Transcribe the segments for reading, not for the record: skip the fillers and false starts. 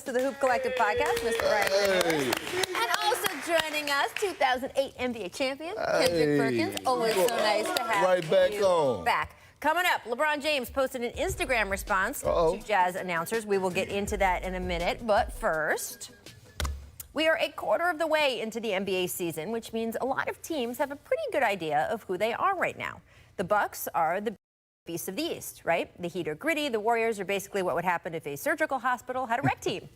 host of the Hoop Collective podcast, Mr. Brian Nichols. And also joining us, 2008 NBA champion, Kendrick Perkins. Always so nice to have you back. Coming up, LeBron James posted an Instagram response to Jazz announcers. We will get into that in a minute, but first, we are a quarter of the way into the NBA season, which means a lot of teams have a pretty good idea of who they are right now. The Bucks are the beasts of the East, right? The Heat are gritty. The Warriors are basically what would happen if a surgical hospital had a rec team.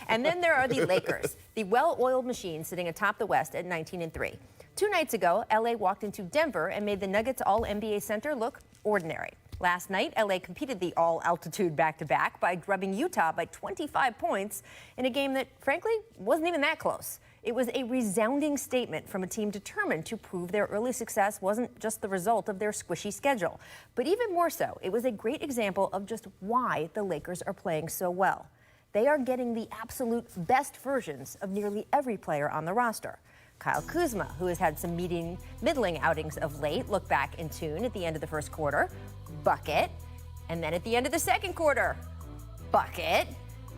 And then there are the Lakers, the well-oiled machine sitting atop the West at 19-3. 2 nights ago, LA walked into Denver and made the Nuggets All-NBA center look ordinary. Last night, LA competed the all-altitude back-to-back by drubbing Utah by 25 points in a game that, frankly, wasn't even that close. It was a resounding statement from a team determined to prove their early success wasn't just the result of their squishy schedule. But even more so, it was a great example of just why the Lakers are playing so well. They are getting the absolute best versions of nearly every player on the roster. Kyle Kuzma, who has had some middling outings of late, looked back in tune at the end of the first quarter, bucket, and then at the end of the second quarter, bucket,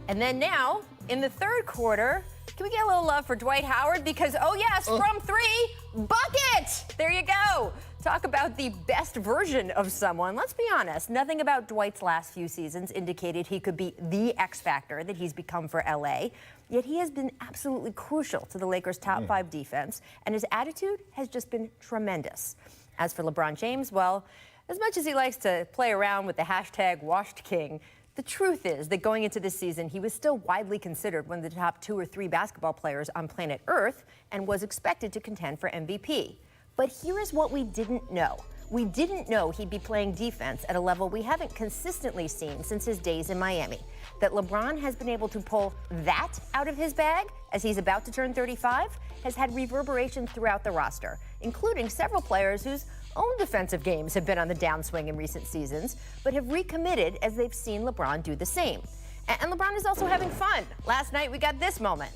and then now in the third quarter, can we get a little love for Dwight Howard? Because, oh yes, from 3, bucket! There you go. Talk about the best version of someone. Let's be honest, nothing about Dwight's last few seasons indicated he could be the X factor that he's become for LA. Yet he has been absolutely crucial to the Lakers' top 5 defense, and his attitude has just been tremendous. As for LeBron James, well, as much as he likes to play around with the hashtag washed king, the truth is that going into this season, he was still widely considered one of the top 2 or 3 basketball players on planet Earth and was expected to contend for MVP. But here is what we didn't know. We didn't know he'd be playing defense at a level we haven't consistently seen since his days in Miami. That LeBron has been able to pull that out of his bag as he's about to turn 35 has had reverberations throughout the roster, including several players whose own defensive games have been on the downswing in recent seasons, but have recommitted as they've seen LeBron do the same. And LeBron is also having fun. Last night we got this moment.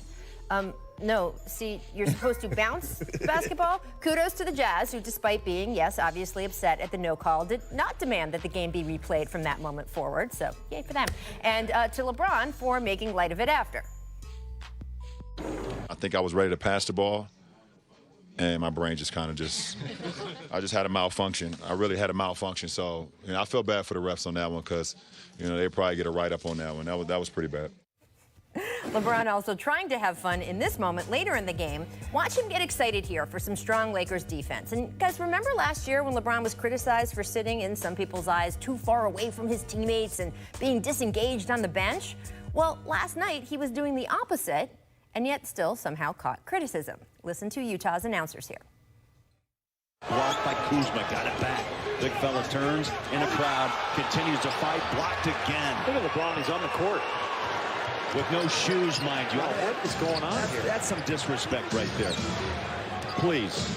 No, see, you're supposed to bounce basketball. Kudos to the Jazz, who, despite being, yes, obviously upset at the no call, did not demand that the game be replayed from that moment forward. So, yay for them. And to LeBron for making light of it after. I think I was ready to pass the ball, and my brain just kind of I just had a malfunction. I really had a malfunction. So, I feel bad for the refs on that one because, they probably get a write-up on that one. That was pretty bad. LeBron also trying to have fun in this moment later in the game. Watch him get excited here for some strong Lakers defense. And guys, remember last year when LeBron was criticized for sitting, in some people's eyes, too far away from his teammates and being disengaged on the bench? Well, last night he was doing the opposite and yet still somehow caught criticism. Listen to Utah's announcers here. Blocked by Kuzma, got it back. Big fella turns in a crowd, continues to fight, blocked again. Look at LeBron, he's on the court. With no shoes, mind you. What is going on here? That's some disrespect right there. Please.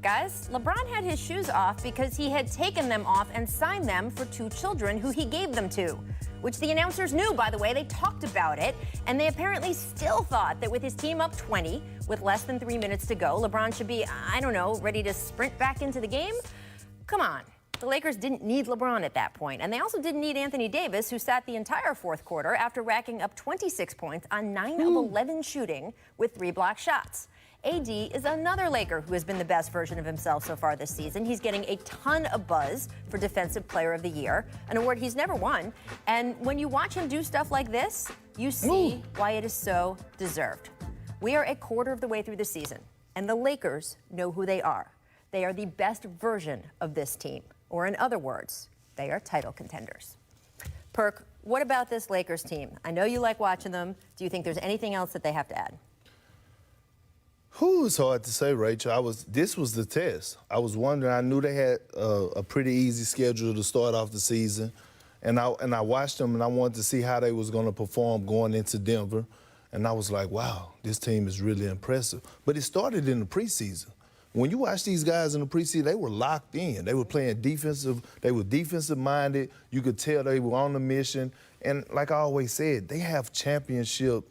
Guys, LeBron had his shoes off because he had taken them off and signed them for 2 children who he gave them to, which the announcers knew, by the way. They talked about it, and they apparently still thought that with his team up 20, with less than 3 minutes to go, LeBron should be, I don't know, ready to sprint back into the game? Come on. The Lakers didn't need LeBron at that point, and they also didn't need Anthony Davis, who sat the entire fourth quarter after racking up 26 points on 9 of 11 shooting with 3 blocked shots. AD is another Laker who has been the best version of himself so far this season. He's getting a ton of buzz for Defensive Player of the Year, an award he's never won. And when you watch him do stuff like this, you see why it is so deserved. We are a quarter of the way through the season, and the Lakers know who they are. They are the best version of this team. Or in other words, they are title contenders. Perk, what about this Lakers team? I know you like watching them. Do you think there's anything else that they have to add? It's hard to say, Rachel. This was the test. I was wondering, I knew they had a pretty easy schedule to start off the season. And I watched them, and I wanted to see how they was going to perform going into Denver. And I was like, wow, this team is really impressive. But it started in the preseason. When you watch these guys in the preseason, they were locked in. They were playing defensive. They were defensive-minded. You could tell they were on a mission. And like I always said, they have championship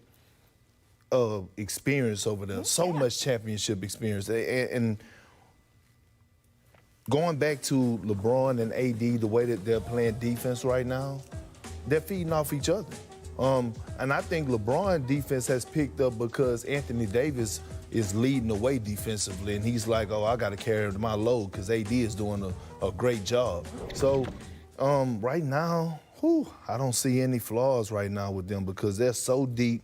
experience over there. So much championship experience. And going back to LeBron and AD, the way that they're playing defense right now, they're feeding off each other. And I think LeBron defense has picked up because Anthony Davis is leading the way defensively, and he's like, oh, I got to carry my load because AD is doing a great job. So right now, I don't see any flaws right now with them because they're so deep.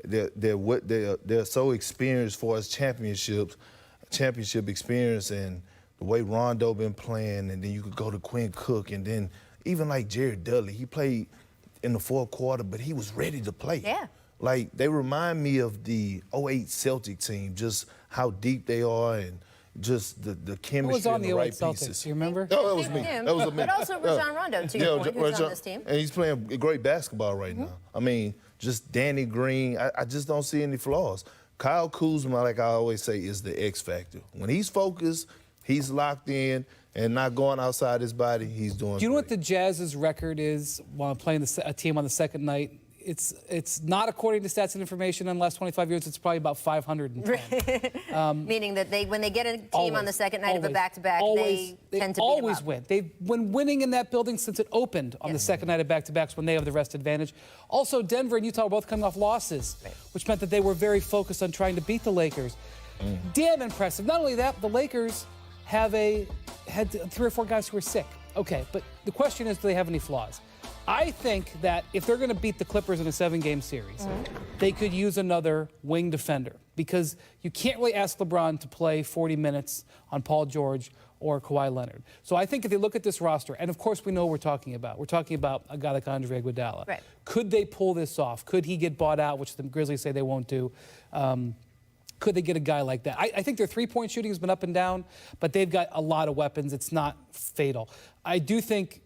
They're so experienced for us championship experience, and the way Rondo been playing, and then you could go to Quinn Cook, and then even like Jared Dudley, he played in the fourth quarter, but he was ready to play. Yeah. Like, they remind me of the 08 Celtic team, just how deep they are and just the chemistry. Who was on and the the 08 right Celtics? pieces. Do you remember? Oh, that was me. That was me. But also Rajon Rondo, to your point, who's on this team. And he's playing great basketball right now. I mean, just Danny Green, I just don't see any flaws. Kyle Kuzma, like I always say, is the X factor. When he's focused, he's locked in, and not going outside his body, he's doing Do you know great. what the Jazz's record is while playing a team on the second night? It's not according to Stats and Information in the last 25 years. It's probably about 510. Meaning that when they get a team on the second night of a back-to-back, they tend to always beat 'em up. win. They've been winning in that building since it opened on the second night of back-to-backs when they have the rest advantage. Also, Denver and Utah were both coming off losses, which meant that they were very focused on trying to beat the Lakers. Damn impressive. Not only that, the Lakers had 3 or 4 guys who were sick. Okay, but the question is, do they have any flaws? I think that if they're going to beat the Clippers in a 7-game series, they could use another wing defender because you can't really ask LeBron to play 40 minutes on Paul George or Kawhi Leonard. So I think if they look at this roster, and of course we know what we're talking about. We're talking about a guy like Andre Iguodala. Right. Could they pull this off? Could he get bought out, which the Grizzlies say they won't do? Could they get a guy like that? I think their three-point shooting has been up and down, but they've got a lot of weapons. It's not fatal. I do think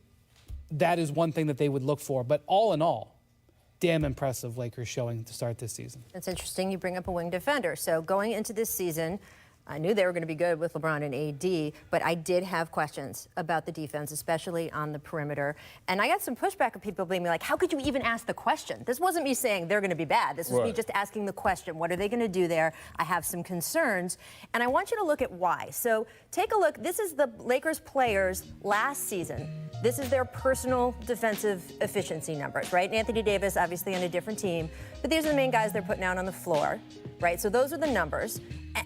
that is one thing that they would look for. But all in all, damn impressive Lakers showing to start this season. It's interesting you bring up a wing defender. So going into this season, I knew they were going to be good with LeBron and AD, but I did have questions about the defense, especially on the perimeter. And I got some pushback of people being like, how could you even ask the question? This wasn't me saying they're going to be bad. This was me just asking the question. What are they going to do there? I have some concerns. And I want you to look at why. So take a look. This is the Lakers players last season. This is their personal defensive efficiency numbers, right? And Anthony Davis, obviously on a different team. But these are the main guys they're putting out on the floor, right? So those are the numbers.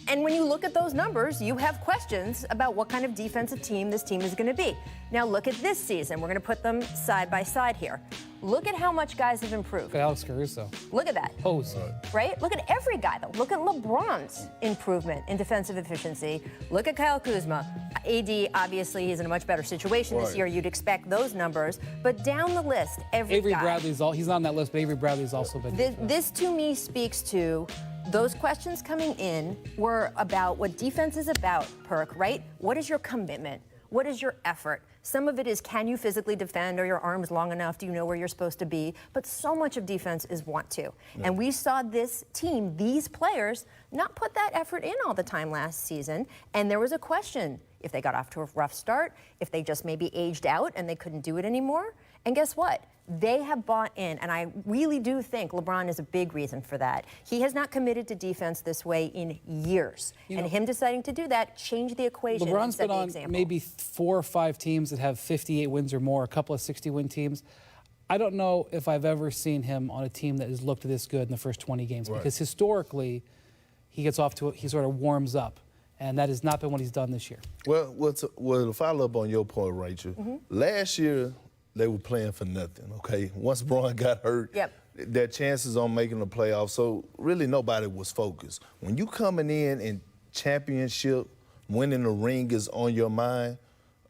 And when you look at those numbers, you have questions about what kind of defensive team this team is going to be. Now look at this season. We're going to put them side by side here. Look at how much guys have improved. Look at Alex Caruso. Look at that. Pose. Right? Look at every guy, though. Look at LeBron's improvement in defensive efficiency. Look at Kyle Kuzma. AD, obviously, he's in a much better situation this year. You'd expect those numbers. But down the list, Avery guy. Bradley's he's not on that list, but Avery Bradley's also been. This to me speaks to those questions coming in were about what defense is about, Perk, right? What is your commitment? What is your effort? Some of it is, can you physically defend? Are your arms long enough? Do you know where you're supposed to be? But so much of defense is want to. Yeah. And we saw this team, these players, not put that effort in all the time last season. And there was a question if they got off to a rough start, if they just maybe aged out and they couldn't do it anymore. And guess what? They have bought in, and I really do think LeBron is a big reason for that. He has not committed to defense this way in years. And him deciding to do that changed the equation. LeBron's been on maybe 4 or 5 teams that have 58 wins or more, a couple of 60-win teams. I don't know if I've ever seen him on a team that has looked this good in the first 20 games, because historically, he gets off to he sort of warms up. And that has not been what he's done this year. Well, to follow up on your point, Rachel, last year, they were playing for nothing, okay? Once Braun got hurt, their chances on making the playoffs, so really nobody was focused. When you coming in and championship, winning the ring is on your mind,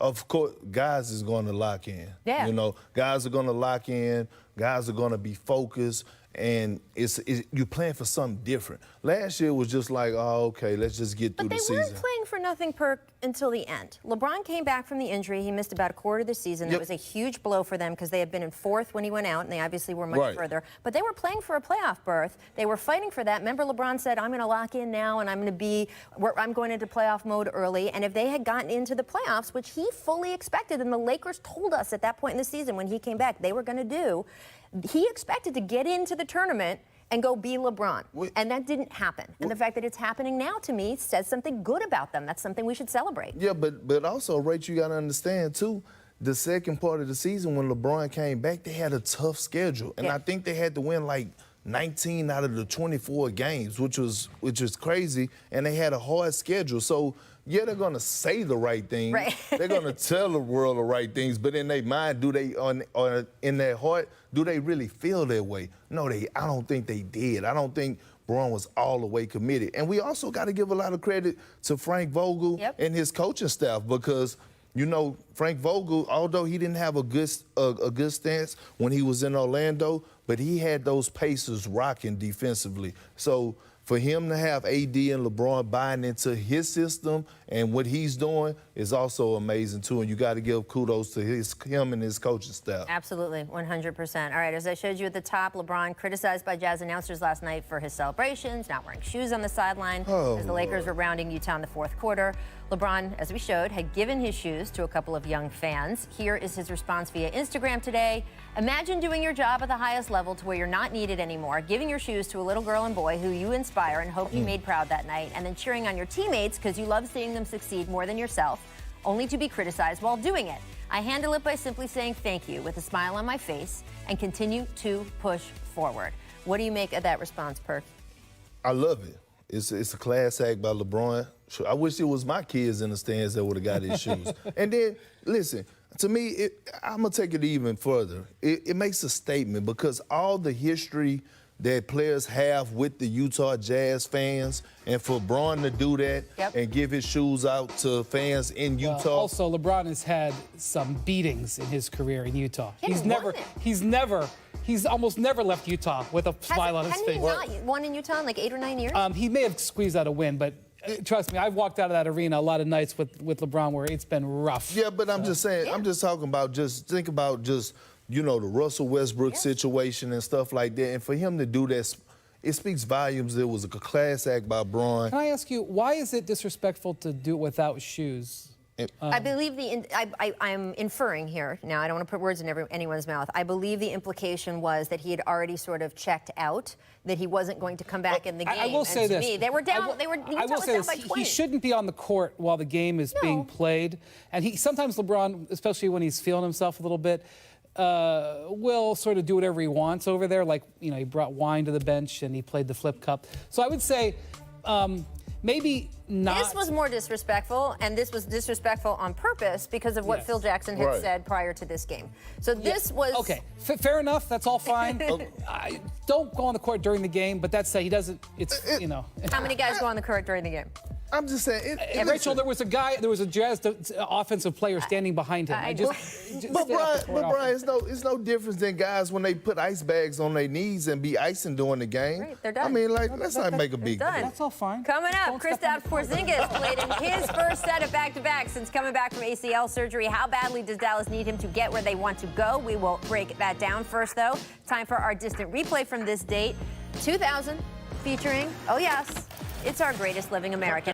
of course, guys is going to lock in. Yeah. You know, guys are going to lock in, guys are going to be focused, and you're playing for something different. Last year was just like, oh, okay, let's just get through the season. But they weren't playing for nothing, Perk, until the end. LeBron came back from the injury. He missed about a quarter of the season. That was a huge blow for them because they had been in 4th when he went out, and they obviously were much further. But they were playing for a playoff berth. They were fighting for that. Remember, LeBron said, I'm going to lock in now, and I'm going into playoff mode early. And if they had gotten into the playoffs, which he fully expected, and the Lakers told us at that point in the season when he came back they were going to do, he expected to get into the tournament and go be LeBron. And that didn't happen. And the fact that it's happening now, to me, says something good about them. That's something we should celebrate. Yeah, but also, Rachel, you got to understand, too, the second part of the season when LeBron came back, they had a tough schedule. And I think they had to win like 19 out of the 24 games, which was crazy. And they had a hard schedule. So, yeah, they're going to say the right things. Right. They're going to tell the world the right things. But in their mind, or in their heart, do they really feel that way? No, I don't think they did. I don't think Braun was all the way committed. And we also got to give a lot of credit to Frank Vogel and his coaching staff because, you know, Frank Vogel, although he didn't have a good stance when he was in Orlando, but he had those Pacers rocking defensively. So for him to have AD and LeBron buying into his system and what he's doing is also amazing, too. And you got to give kudos to him and his coaching staff. Absolutely, 100%. All right, as I showed you at the top, LeBron criticized by Jazz announcers last night for his celebrations, not wearing shoes on the sideline as the Lakers were rounding Utah in the fourth quarter. LeBron, as we showed, had given his shoes to a couple of young fans. Here is his response via Instagram today. Imagine doing your job at the highest level to where you're not needed anymore, giving your shoes to a little girl and boy who you inspire and hope you made proud that night, and then cheering on your teammates because you love seeing them succeed more than yourself, only to be criticized while doing it. I handle it by simply saying thank you with a smile on my face and continue to push forward. What do you make of that response, Perk? I love it. It's a class act by LeBron. I wish it was my kids in the stands that would have got his shoes. And then, listen, to me, I'm going to take it even further. It makes a statement because all the history that players have with the Utah Jazz fans, and for Braun to do that and give his shoes out to fans in Utah. Also, LeBron has had some beatings in his career in Utah. He's almost never left Utah with a smile on his face. Hasn't he not won in Utah in like 8 or 9 years? He may have squeezed out a win, but trust me, I've walked out of that arena a lot of nights with LeBron where it's been rough. Yeah, but I'm just saying, I'm just talking about think about you know, the Russell Westbrook situation and stuff like that. And for him to do that, it speaks volumes. It was a class act by Braun. Can I ask you, why is it disrespectful to do it without shoes? I believe I'm inferring here. Now, I don't want to put words in anyone's mouth. I believe the implication was that he had already sort of checked out, that he wasn't going to come back in the game. I will say this. They were down. I will say this. He shouldn't be on the court while the game is being played. And sometimes LeBron, especially when he's feeling himself a little bit, will sort of do whatever he wants over there. Like, you know, he brought wine to the bench and he played the flip cup. So I would say maybe not. This was more disrespectful, and this was disrespectful on purpose because of what Phil Jackson had said prior to this game. So this was... Okay, fair enough. That's all fine. Don't go on the court during the game, but that said, he doesn't, you know. How many guys go on the court during the game? I'm just saying. Rachel, there was a Jazz offensive player standing behind him. But Brian, it's no difference than guys when they put ice bags on their knees and be icing during the game. Right, they're done. I mean, like, let's not make a big deal. That's all fine. Coming up, Kristaps Porzingis played in his first set of back-to-backs since coming back from ACL surgery. How badly does Dallas need him to get where they want to go? We will break that down. First, though, time for our distant replay from this date, 2000, featuring, oh yes, it's our greatest living American.